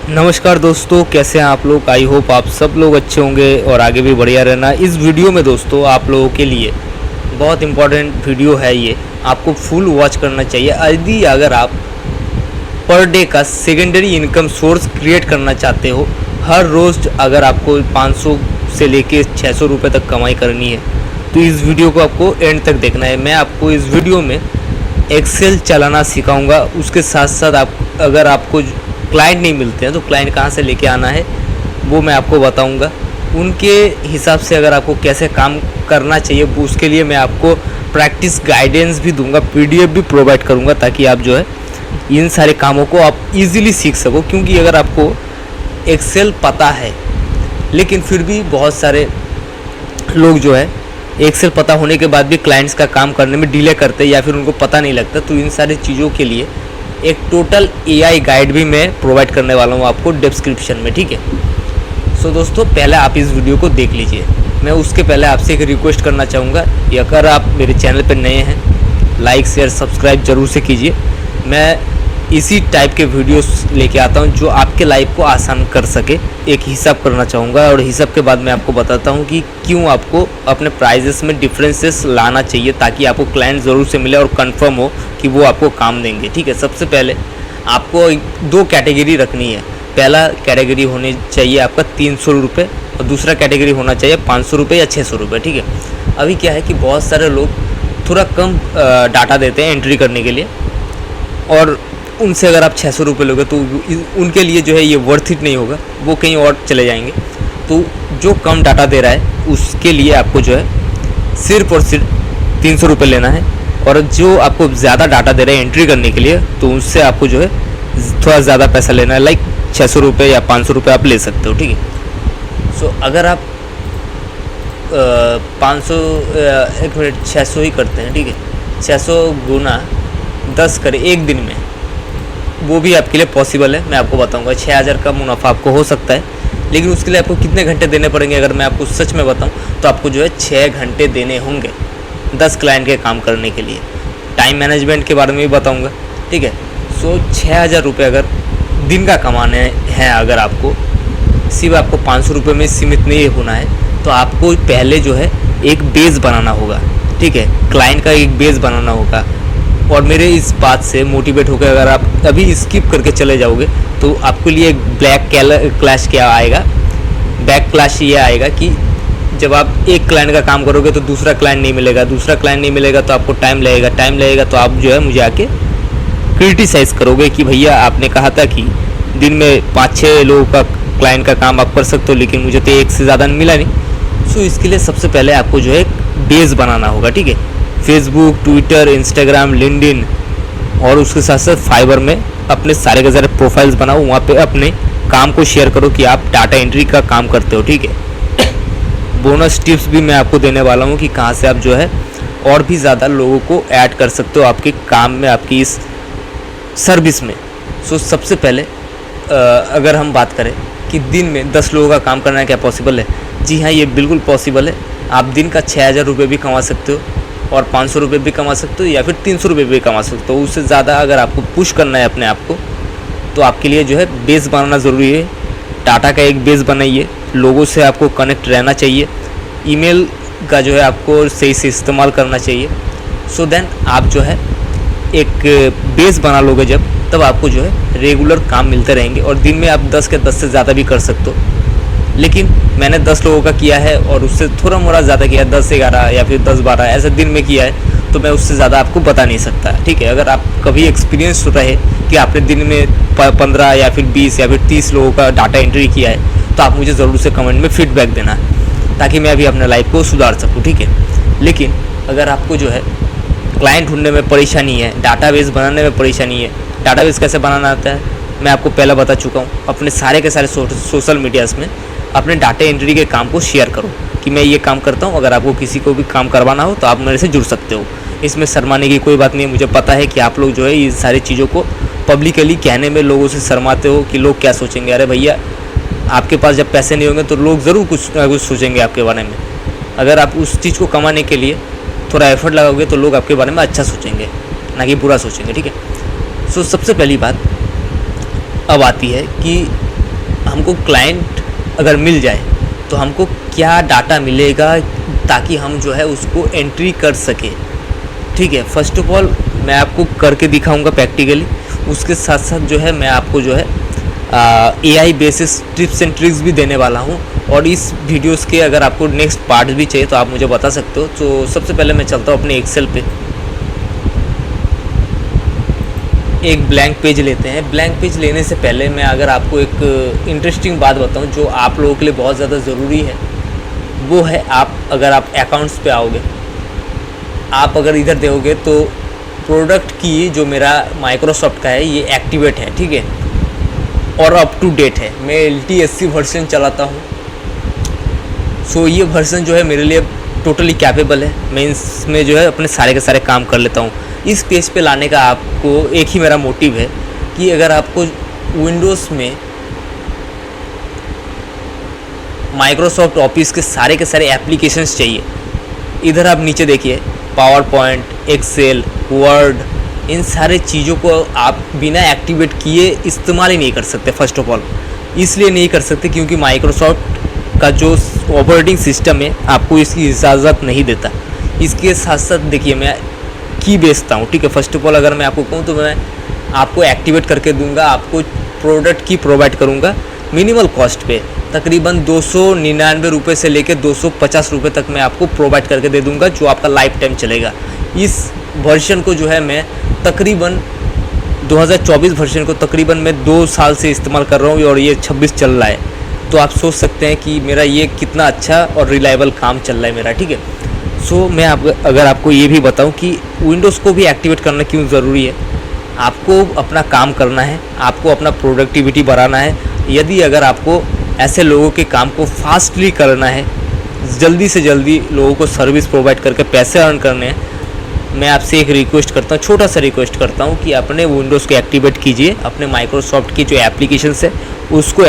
नमस्कार दोस्तों, कैसे हैं आप लोग। आई होप आप सब लोग अच्छे होंगे और आगे भी बढ़िया रहना। इस वीडियो में दोस्तों आप लोगों के लिए बहुत इंपॉर्टेंट वीडियो है, ये आपको फुल वॉच करना चाहिए। यदि अगर आप पर डे का सेकेंडरी इनकम सोर्स क्रिएट करना चाहते हो, हर रोज़ अगर आपको 500 से लेके 600 रुपये तक कमाई करनी है, तो इस वीडियो को आपको एंड तक देखना है। मैं आपको इस वीडियो में एक्सेल चलाना सिखाऊंगा। उसके साथ साथ आप अगर आपको क्लाइंट नहीं मिलते हैं तो क्लाइंट कहाँ से लेके आना है वो मैं आपको बताऊंगा। उनके हिसाब से अगर आपको कैसे काम करना चाहिए उसके लिए मैं आपको प्रैक्टिस गाइडेंस भी दूंगा, पीडीएफ भी प्रोवाइड करूंगा, ताकि आप जो है इन सारे कामों को आप इजीली सीख सको। क्योंकि अगर आपको एक्सेल पता है लेकिन फिर भी बहुत सारे लोग जो है एक्सेल पता होने के बाद भी क्लाइंट्स का काम करने में डिले करते हैं या फिर उनको पता नहीं लगता, तो इन सारी चीज़ों के लिए एक टोटल एआई गाइड भी मैं प्रोवाइड करने वाला हूँ आपको डिस्क्रिप्शन में, ठीक है। सो दोस्तों, पहले आप इस वीडियो को देख लीजिए। मैं उसके पहले आपसे एक रिक्वेस्ट करना चाहूँगा, अगर आप मेरे चैनल पर नए हैं, लाइक शेयर सब्सक्राइब जरूर से कीजिए। मैं इसी टाइप के वीडियोस लेके आता हूँ जो आपके लाइफ को आसान कर सके। एक हिसाब करना चाहूँगा और हिसाब के बाद मैं आपको बताता हूँ कि क्यों आपको अपने प्राइजेस में डिफरेंसेस लाना चाहिए, ताकि आपको क्लाइंट ज़रूर से मिले और कंफर्म हो कि वो आपको काम देंगे, ठीक है। सबसे पहले आपको दो कैटेगरी रखनी है। पहला कैटेगरी होनी चाहिए आपका 300 रुपये और दूसरा कैटेगरी होना चाहिए 500 रुपये या 600 रुपये, ठीक है। अभी क्या है कि बहुत सारे लोग थोड़ा कम डाटा देते हैं एंट्री करने के लिए, और उनसे अगर आप 600 रुपये लोगे तो उनके लिए जो है ये वर्थ इट नहीं होगा, वो कहीं और चले जाएंगे। तो जो कम डाटा दे रहा है उसके लिए आपको जो है सिर्फ और सिर्फ 300 रुपये लेना है, और जो आपको ज़्यादा डाटा दे रहा है एंट्री करने के लिए तो उससे आपको जो है थोड़ा ज़्यादा पैसा लेना है, लाइक 600 रुपये या 500 रुपये आप ले सकते हो, ठीक है। सो अगर आप 600 ही करते हैं, ठीक है, 600 गुना 10 करें एक दिन में, वो भी आपके लिए पॉसिबल है। मैं आपको बताऊंगा 6000 का मुनाफा आपको हो सकता है, लेकिन उसके लिए आपको कितने घंटे देने पड़ेंगे अगर मैं आपको सच में बताऊं तो आपको जो है 6 घंटे देने होंगे 10 क्लाइंट के काम करने के लिए। टाइम मैनेजमेंट के बारे में भी बताऊंगा, ठीक है। सो 6000 रुपये अगर दिन का कमाने हैं, अगर आपको सिर्फ आपको 500 रुपये में सीमित नहीं होना है, तो आपको पहले जो है एक बेस बनाना होगा, ठीक है। क्लाइंट का एक बेस बनाना होगा, और मेरे इस बात से मोटिवेट होकर अगर आप अभी स्किप करके चले जाओगे तो आपके लिए एक ब्लैक क्लैश क्या आएगा, बैक क्लैश ये आएगा कि जब आप एक क्लाइंट का काम करोगे तो दूसरा क्लाइंट नहीं मिलेगा, दूसरा क्लाइंट नहीं मिलेगा तो आपको टाइम लगेगा तो आप जो है मुझे आके क्रिटिसाइज़ करोगे कि भैया आपने कहा था कि दिन में 5-6 लोगों का क्लाइंट का काम आप कर सकते हो, लेकिन मुझे तो एक से ज़्यादा मिला नहीं। सो इसके लिए सबसे पहले आपको जो है एक बेस बनाना होगा, ठीक है। फेसबुक, ट्विटर, इंस्टाग्राम, लिंक्डइन और उसके साथ साथ फाइवर में अपने सारे के सारे प्रोफाइल्स बनाओ, वहाँ पे अपने काम को शेयर करो कि आप डाटा एंट्री का काम करते हो, ठीक है। बोनस टिप्स भी मैं आपको देने वाला हूँ कि कहाँ से आप जो है और भी ज़्यादा लोगों को ऐड कर सकते हो आपके काम में, आपकी इस सर्विस में। सो सबसे पहले अगर हम बात करें कि दिन में 10 लोगों का काम करना क्या पॉसिबल है, जी हाँ, ये बिल्कुल पॉसिबल है। आप दिन का 6000 रुपये भी कमा सकते हो और 500 रुपये भी कमा सकते हो या फिर 300 रुपये भी कमा सकते हो। उससे ज़्यादा अगर आपको पुश करना है अपने आप को तो आपके लिए जो है बेस बनाना ज़रूरी है। डाटा का एक बेस बनाइए, लोगों से आपको कनेक्ट रहना चाहिए, ईमेल का जो है आपको सही से इस्तेमाल करना चाहिए। सो देन आप जो है एक बेस बना लोगे जब, तब आपको जो है रेगुलर काम मिलते रहेंगे और दिन में आप 10 के 10 से ज़्यादा भी कर सकते हो। लेकिन मैंने 10 लोगों का किया है और उससे थोड़ा मोड़ा ज़्यादा किया, 10-11 या फिर 10-12 ऐसे दिन में किया है, तो मैं उससे ज़्यादा आपको बता नहीं सकता, ठीक है। अगर आप कभी एक्सपीरियंस रहे कि आपने दिन में 15 या फिर 20 या फिर 30 लोगों का डाटा एंट्री किया है, तो आप मुझे ज़रूर से कमेंट में फीडबैक देना, ताकि मैं अभी अपने लाइफ को सुधार सकूँ, ठीक है। लेकिन अगर आपको जो है क्लाइंट ढूंढने में परेशानी है, डाटाबेस बनाने में परेशानी है, डाटाबेस कैसे बनाना आता है मैं आपको पहले बता चुका हूँ। अपने सारे के सारे सोशल मीडियाज़ में अपने डाटा एंट्री के काम को शेयर करो कि मैं ये काम करता हूँ, अगर आपको किसी को भी काम करवाना हो तो आप मेरे से जुड़ सकते हो। इसमें शर्माने की कोई बात नहीं है। मुझे पता है कि आप लोग जो है ये सारी चीज़ों को पब्लिकली कहने में लोगों से शर्माते हो कि लोग क्या सोचेंगे। अरे भैया, आपके पास जब पैसे नहीं होंगे तो लोग ज़रूर कुछ ना कुछ सोचेंगे आपके बारे में। अगर आप उस चीज़ को कमाने के लिए थोड़ा एफर्ट लगाओगे तो लोग आपके बारे में अच्छा सोचेंगे, ना कि बुरा सोचेंगे, ठीक है। सो सबसे पहली बात अब आती है कि हमको क्लाइंट अगर मिल जाए तो हमको क्या डाटा मिलेगा ताकि हम जो है उसको एंट्री कर सके। ठीक है, फर्स्ट ऑफ ऑल मैं आपको करके दिखाऊंगा प्रैक्टिकली, उसके साथ साथ जो है मैं आपको जो है AI basis tips and tricks भी देने वाला हूँ। और इस वीडियोस के अगर आपको नेक्स्ट पार्ट भी चाहिए तो आप मुझे बता सकते हो। तो सबसे पहले मैं चलता हूँ अपने एक्सेल पे, एक ब्लैंक पेज लेते हैं। ब्लैंक पेज लेने से पहले मैं अगर आपको एक इंटरेस्टिंग बात बताऊं जो आप लोगों के लिए बहुत ज़्यादा ज़रूरी है, वो है अगर आप अकाउंट्स पे आओगे, आप अगर इधर देखोगे तो प्रोडक्ट की जो मेरा माइक्रोसॉफ्ट का है ये एक्टिवेट है, ठीक है, और अप टू डेट है। मैं LTSC वर्जन चलाता हूँ। सो ये वर्जन जो है मेरे लिए टोटली कैपेबल है। मैं इसमें जो है अपने सारे के सारे काम कर लेता हूँ। इस पेज पे लाने का आपको एक ही मेरा मोटिव है कि अगर आपको विंडोज़ में माइक्रोसॉफ्ट ऑफिस के सारे एप्लीकेशंस चाहिए, इधर आप नीचे देखिए पावर पॉइंट, एक्सेल, वर्ड, इन सारे चीज़ों को आप बिना एक्टिवेट किए इस्तेमाल ही नहीं कर सकते। फर्स्ट ऑफ ऑल इसलिए नहीं कर सकते क्योंकि माइक्रोसॉफ्ट का जो ऑपरेटिंग सिस्टम है आपको इसकी इजाज़त नहीं देता। इसके साथ साथ देखिए मैं की बेचता हूँ, ठीक है। फर्स्ट ऑफ ऑल अगर मैं आपको कहूँ तो मैं आपको एक्टिवेट करके दूंगा, आपको प्रोडक्ट की प्रोवाइड करूँगा मिनिमल कॉस्ट पे, तकरीबन 299 रुपये से लेकर 250 रुपये तक मैं आपको प्रोवाइड करके दे दूँगा, जो आपका लाइफ टाइम चलेगा। इस वर्जन को जो है मैं तकरीबन 2024 वर्जन को तकरीबन मैं 2 साल से इस्तेमाल कर रहा हूँ और ये 26 चल रहा है। तो आप सोच सकते हैं कि मेरा ये कितना अच्छा और रिलायबल काम चल रहा है मेरा, ठीक है। सो मैं अगर आपको ये भी बताऊं कि विंडोज़ को भी एक्टिवेट करना क्यों ज़रूरी है। आपको अपना काम करना है, आपको अपना प्रोडक्टिविटी बढ़ाना है। यदि अगर आपको ऐसे लोगों के काम को फास्टली करना है, जल्दी से जल्दी लोगों को सर्विस प्रोवाइड करके पैसे अर्न करने हैं, मैं आपसे एक रिक्वेस्ट करता हूँ, छोटा सा रिक्वेस्ट करता हूँ कि अपने विंडोज़ को एक्टिवेट कीजिए, अपने माइक्रोसॉफ्ट की जो एप्लीकेशंस है उसको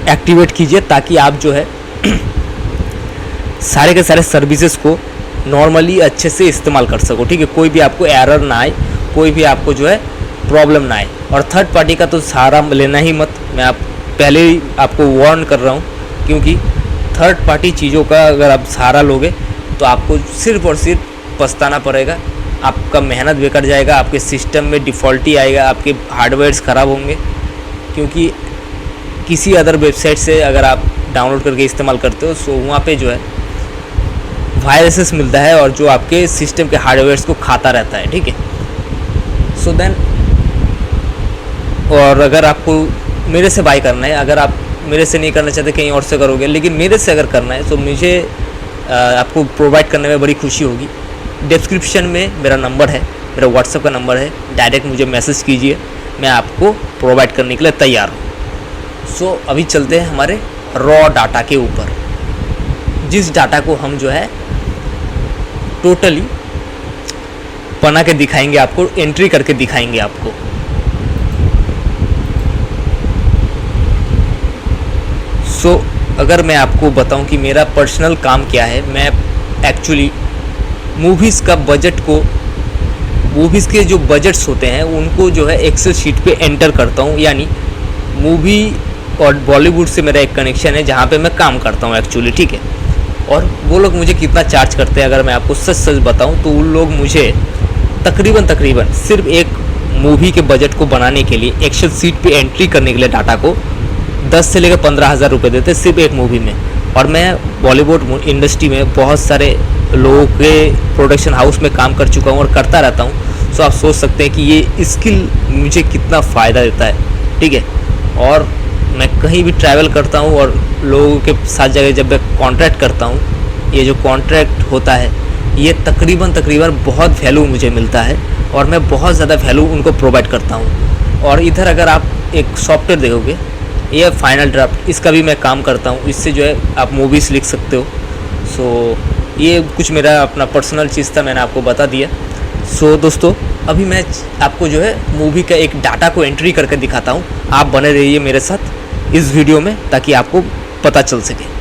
एक्टिवेट कीजिए, ताकि आप जो है सारे के सारे सर्विसेज को नॉर्मली अच्छे से इस्तेमाल कर सको, ठीक है। कोई भी आपको एरर ना आए, कोई भी आपको जो है प्रॉब्लम ना आए। और थर्ड पार्टी का तो सहारा लेना ही मत, मैं पहले ही आपको वार्न कर रहा हूँ, क्योंकि थर्ड पार्टी चीज़ों का अगर आप सहारा लोगे तो आपको सिर्फ और सिर्फ पछताना पड़ेगा, आपका मेहनत बेकार जाएगा, आपके सिस्टम में डिफ़ॉल्टी आएगा, आपके हार्डवेयर्स ख़राब होंगे। क्योंकि किसी अदर वेबसाइट से अगर आप डाउनलोड करके इस्तेमाल करते हो सो वहाँ पे जो है वायरसेस मिलता है और जो आपके सिस्टम के हार्डवेयर्स को खाता रहता है, ठीक है। सो देन, और अगर आपको मेरे से बाय करना है, अगर आप मेरे से नहीं करना चाहते कहीं और से करोगे, लेकिन मेरे से अगर करना है तो मुझे आपको प्रोवाइड करने में बड़ी खुशी होगी। डिस्क्रिप्शन में मेरा नंबर है, मेरा व्हाट्सएप का नंबर है, डायरेक्ट मुझे मैसेज कीजिए, मैं आपको प्रोवाइड करने के लिए तैयार हूँ। सो अभी चलते हैं हमारे रॉ डाटा के ऊपर, जिस डाटा को हम जो है टोटली बना के दिखाएंगे आपको, एंट्री करके दिखाएंगे आपको। सो अगर मैं आपको बताऊं कि मेरा पर्सनल काम क्या है, मैं एक्चुअली मूवीज़ का बजट को, मूवीज़ के जो बजट्स होते हैं उनको जो है एक्सेल शीट पे एंटर करता हूं। यानी मूवी और बॉलीवुड से मेरा एक कनेक्शन है जहां पे मैं काम करता हूं एक्चुअली, ठीक है। और वो लोग मुझे कितना चार्ज करते हैं अगर मैं आपको सच बताऊं तो उन लोग मुझे तकरीबन सिर्फ एक मूवी के बजट को बनाने के लिए एक्सेल शीट पे एंट्री करने के लिए डाटा को 10 से लेकर 15,000 रुपये देते हैं सिर्फ एक मूवी में। और मैं बॉलीवुड इंडस्ट्री में बहुत सारे लोगों के प्रोडक्शन हाउस में काम कर चुका हूँ और करता रहता हूँ। सो आप सोच सकते हैं कि ये स्किल मुझे कितना फ़ायदा देता है, ठीक है। और मैं कहीं भी ट्रैवल करता हूँ और लोगों के साथ जगह जब मैं कॉन्ट्रैक्ट करता हूँ, ये जो कॉन्ट्रैक्ट होता है ये तकरीबन बहुत वैल्यू मुझे मिलता है और मैं बहुत ज़्यादा वैल्यू उनको प्रोवाइड करता हूँ। और इधर अगर आप एक सॉफ्टवेयर देखोगे, ये फाइनल ड्राफ्ट, इसका भी मैं काम करता हूँ। इससे जो है आप मूवीज़ लिख सकते हो। सो ये कुछ मेरा अपना पर्सनल चीज़ था, मैंने आपको बता दिया। सो दोस्तों, अभी मैं आपको जो है मूवी का एक डाटा को एंट्री करके दिखाता हूँ। आप बने रहिए मेरे साथ इस वीडियो में ताकि आपको पता चल सके।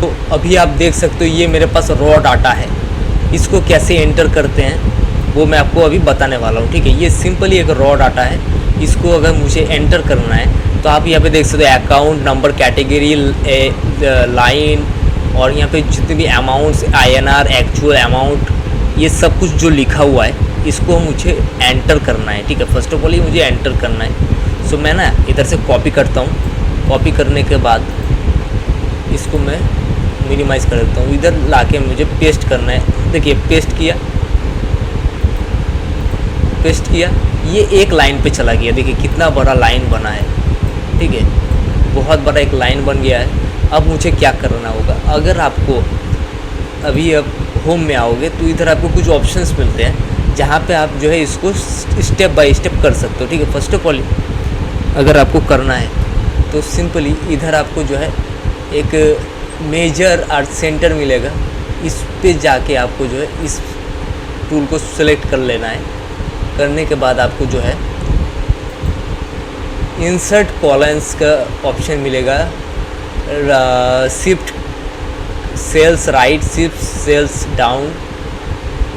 तो अभी आप देख सकते हो ये मेरे पास रॉ डाटा है, इसको कैसे एंटर करते हैं वो मैं आपको अभी बताने वाला हूँ, ठीक है। ये सिंपली एक रॉ डाटा है, इसको अगर मुझे एंटर करना है तो आप यहाँ पे देख सकते हो अकाउंट नंबर, कैटेगरी, लाइन, और यहाँ पे जितने भी अमाउंट्स, INR, एक्चुअल अमाउंट, ये सब कुछ जो लिखा हुआ है इसको मुझे एंटर करना है। ठीक है, फर्स्ट ऑफ ऑल ये मुझे एंटर करना है। सो मैं ना इधर से कॉपी करता हूँ। कॉपी करने के बाद इसको मैं मिनिमाइज़ कर देता हूँ। इधर लाके मुझे पेस्ट करना है। देखिए पेस्ट किया, पेस्ट किया, ये एक लाइन पे चला गया। देखिए कितना बड़ा लाइन बना है। ठीक है, बहुत बड़ा एक लाइन बन गया है। अब मुझे क्या करना होगा, अगर आपको अभी अब होम में आओगे तो इधर आपको कुछ ऑप्शंस मिलते हैं जहाँ पे आप जो है इसको स्टेप बाय स्टेप कर सकते हो। ठीक है, फर्स्ट ऑफ ऑल अगर आपको करना है तो सिंपली इधर आपको जो है एक मेजर आर्ट सेंटर मिलेगा, इस पे जाके आपको जो है इस टूल को सेलेक्ट कर लेना है। करने के बाद आपको जो है इंसर्ट कॉलम्स का ऑप्शन मिलेगा, shift cells right, shift cells down.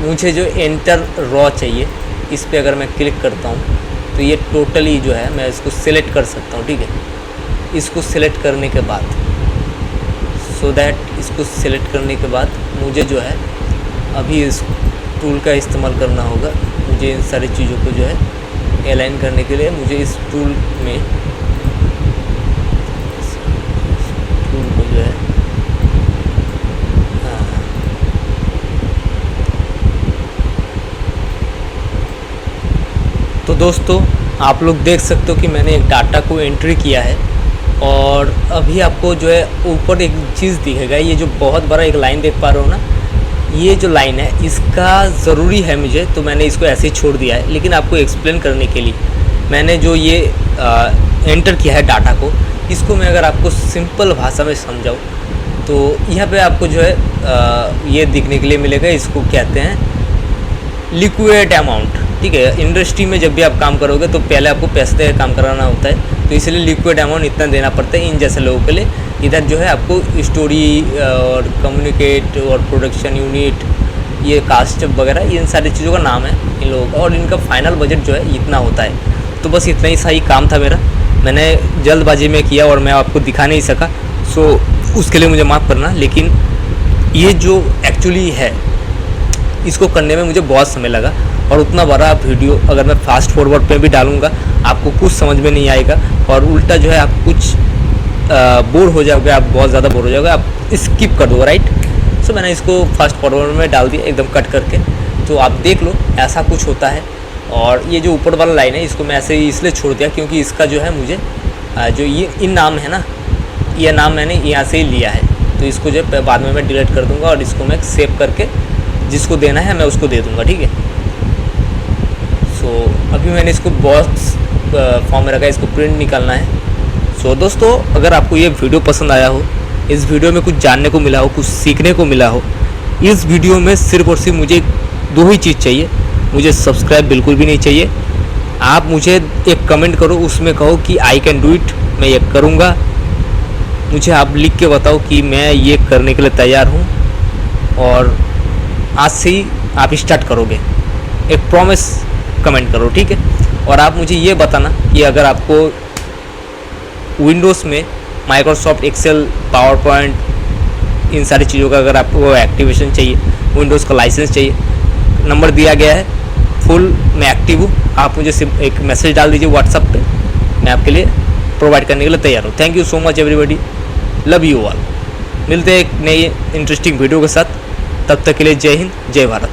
मुझे जो एंटर रॉ चाहिए इस पे अगर मैं क्लिक करता हूँ तो ये टोटली जो है मैं इसको सिलेक्ट कर सकता हूँ। ठीक है, इसको सिलेक्ट करने के बाद इसको सिलेक्ट करने के बाद मुझे जो है अभी इस टूल का इस्तेमाल करना होगा। मुझे इन सारी चीज़ों को जो है अलाइन करने के लिए मुझे इस टूल को जो है तो दोस्तों आप लोग देख सकते हो कि मैंने एक डाटा को एंट्री किया है और अभी आपको जो है ऊपर एक चीज़ दिखेगा। ये जो बहुत बड़ा एक लाइन देख पा रहे हो ना, ये जो लाइन है इसका ज़रूरी है मुझे, तो मैंने इसको ऐसे ही छोड़ दिया है। लेकिन आपको एक्सप्लेन करने के लिए मैंने जो ये एंटर किया है डाटा को, इसको मैं अगर आपको सिंपल भाषा में समझाऊँ तो यहाँ पे आपको जो है ये दिखने के लिए मिलेगा। इसको कहते हैं लिक्विड अमाउंट। ठीक है, इंडस्ट्री में जब भी आप काम करोगे तो पहले आपको पैसे दे काम कराना होता है, तो इसलिए लिक्विड अमाउंट इतना देना पड़ता है इन जैसे लोगों के लिए। इधर जो है आपको स्टोरी और कम्युनिकेट और प्रोडक्शन यूनिट, ये कास्ट वगैरह, इन सारी चीज़ों का नाम है इन लोगों का, और इनका फाइनल बजट जो है इतना होता है। तो बस इतना ही सही काम था मेरा, मैंने जल्दबाजी में किया और मैं आपको दिखा नहीं सका, सो उसके लिए मुझे माफ़ करना। लेकिन ये जो एक्चुअली है इसको करने में मुझे बहुत समय लगा, और उतना बड़ा वीडियो अगर मैं फास्ट फॉरवर्ड पे भी डालूँगा आपको कुछ समझ में नहीं आएगा, और उल्टा जो है आप कुछ बोर हो जाओगे, आप बहुत ज़्यादा बोर हो जाओगे, आप स्किप कर दो। राइट, सो मैंने इसको फास्ट फॉरवर्ड में डाल दिया एकदम कट करके, तो आप देख लो ऐसा कुछ होता है। और ये जो ऊपर वाला लाइन है इसको मैं ऐसे ही इसलिए छोड़ दिया क्योंकि इसका जो है मुझे जो ये इन नाम है ना, ये नाम मैंने यहाँ से ही लिया है, तो इसको जो बाद में मैं डिलीट कर दूँगा और इसको मैं सेव करके जिसको देना है मैं उसको दे दूँगा। ठीक है, सो अभी मैंने इसको बॉक्स फॉर्म में रखा है, इसको प्रिंट निकालना है। सो दोस्तों अगर आपको ये वीडियो पसंद आया हो, इस वीडियो में कुछ जानने को मिला हो, कुछ सीखने को मिला हो, इस वीडियो में सिर्फ और सिर्फ मुझे दो ही चीज़ चाहिए। मुझे सब्सक्राइब बिल्कुल भी नहीं चाहिए, आप मुझे एक कमेंट करो, उसमें कहो कि आई कैन डू इट, मैं ये करूँगा। मुझे आप लिख के बताओ कि मैं ये करने के लिए तैयार हूँ, और आज से ही आप स्टार्ट करोगे, एक प्रॉमिस कमेंट करो। ठीक है, और आप मुझे ये बताना कि अगर आपको विंडोज़ में माइक्रोसॉफ्ट एक्सेल, पावर पॉइंट, इन सारी चीज़ों का अगर आपको एक्टिवेशन चाहिए, विंडोज़ का लाइसेंस चाहिए, नंबर दिया गया है, फुल मैं एक्टिव हूँ। आप मुझे सिर्फ एक मैसेज डाल दीजिए व्हाट्सएप पे, मैं आपके लिए प्रोवाइड करने के लिए तैयार हूँ। Thank you so much everybody, love you all. मिलते हैं एक नई इंटरेस्टिंग वीडियो के साथ, तब तक के लिए जय हिंद, जय भारत।